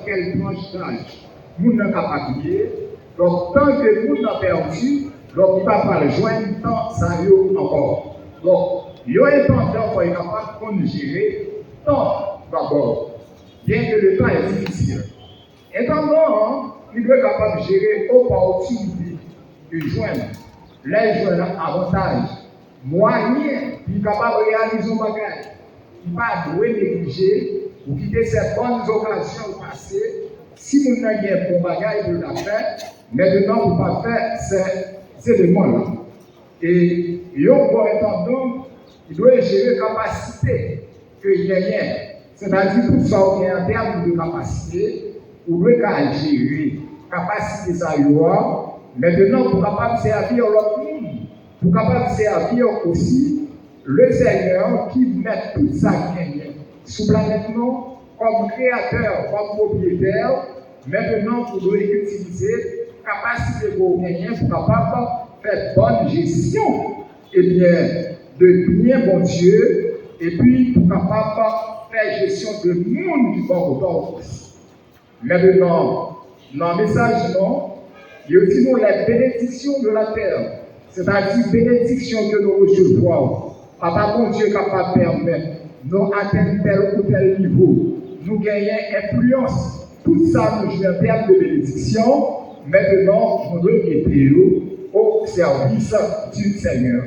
quelle tranche d'âge nous n'avons pas payé. Donc, tant que nous n'avons perdu, donc il ne va pas le joindre tant ça y est encore. Donc, il y a un temps pour être capable de gérer tant d'abord, bien que le temps est difficile. Étant donné qu'il doit être capable de gérer opportunité de joindre, les joindre avantages, moyens, il est capable de réaliser un bagage. Il ne va pas négliger ou quitter ces bonnes occasions passées. Si vous n'avez pas un bon bagage de la faire, maintenant vous ne pouvez pas faire ces éléments-là. Et il y a un bon intendant, il doit gérer la capacité qu'il y a. C'est-à-dire tout ça qui est en termes de capacité, vous devez gérer la capacité ça y a. Maintenant, pour capable de servir l'autre monde, pour capable de servir aussi le Seigneur qui met tout ça qui est sous planète non, comme créateur, comme propriétaire. Maintenant, vous devez utiliser la capacité que vous gagnez pour capable de faire bonne gestion et bien, de bien bon Dieu, et puis pour capable de faire gestion de monde qui va au aussi. Maintenant, dans le message, non, il y a aussi les bénédictions de la terre, c'est-à-dire bénédictions que nous recevons. Papa, mon Dieu, capable de permettre nous atteindre tel ou tel niveau, nous gagner influence. Tout ça nous joue en termes de bénédiction. Maintenant, nous devons être au service du Seigneur.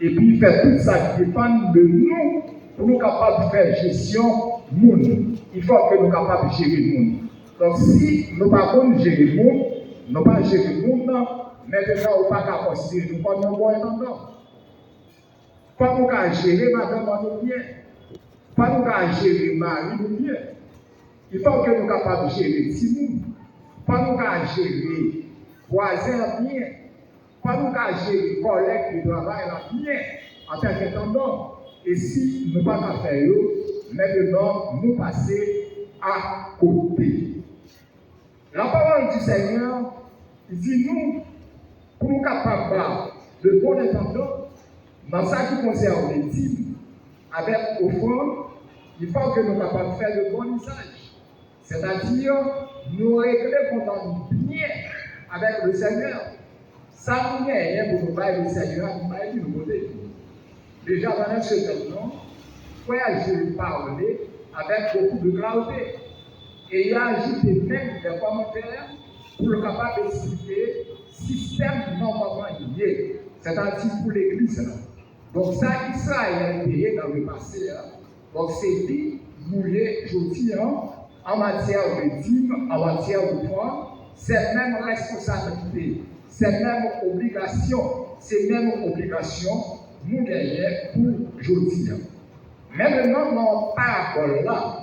Et puis faire tout ça qui dépend de nous pour nous capables de faire gestion monde. Il faut que nous soyons capables de gérer le monde. Donc si nous ne pouvons pas gérer le monde, nous ne pouvons pas gérer le monde, maintenant nous ne pouvons pas considérer nous comme un bon intendant. Pas nous gérer madame nous bien. Pas nous gérer mari nous bien. Il faut que nous soyons capables de gérer Timon. Pas nous gérer voisins bien. Pas nous gérer collègues de travail bien en tant qu'intendant. Et si nous ne pouvons pas faire maintenant nous passer à côté. La parole du Seigneur dit nous, pour nous capables de bon intendant, dans ce qui concerne les dîmes, avec offrande, il faut que nous soyons capables de faire de bon usage. C'est-à-dire, nous régler pendant bien avec le Seigneur. Ça nous est pour nous parler du Seigneur, nous parler du côté. Déjà dans ce temps, frère, je parlais avec beaucoup de clarté. Et il a ajouté même des commentaires pour le capable d'expliquer le système normalement lié, c'est-à-dire pour l'Église. Donc ça, Israël a payé dans le passé. Donc c'est dit, mouillé, jeudi, en matière de dîme, en matière de foi, cette même responsabilité, cette même obligation, ces mêmes obligations, nous gagnons pour jeudi. Mais maintenant, dans parabole là,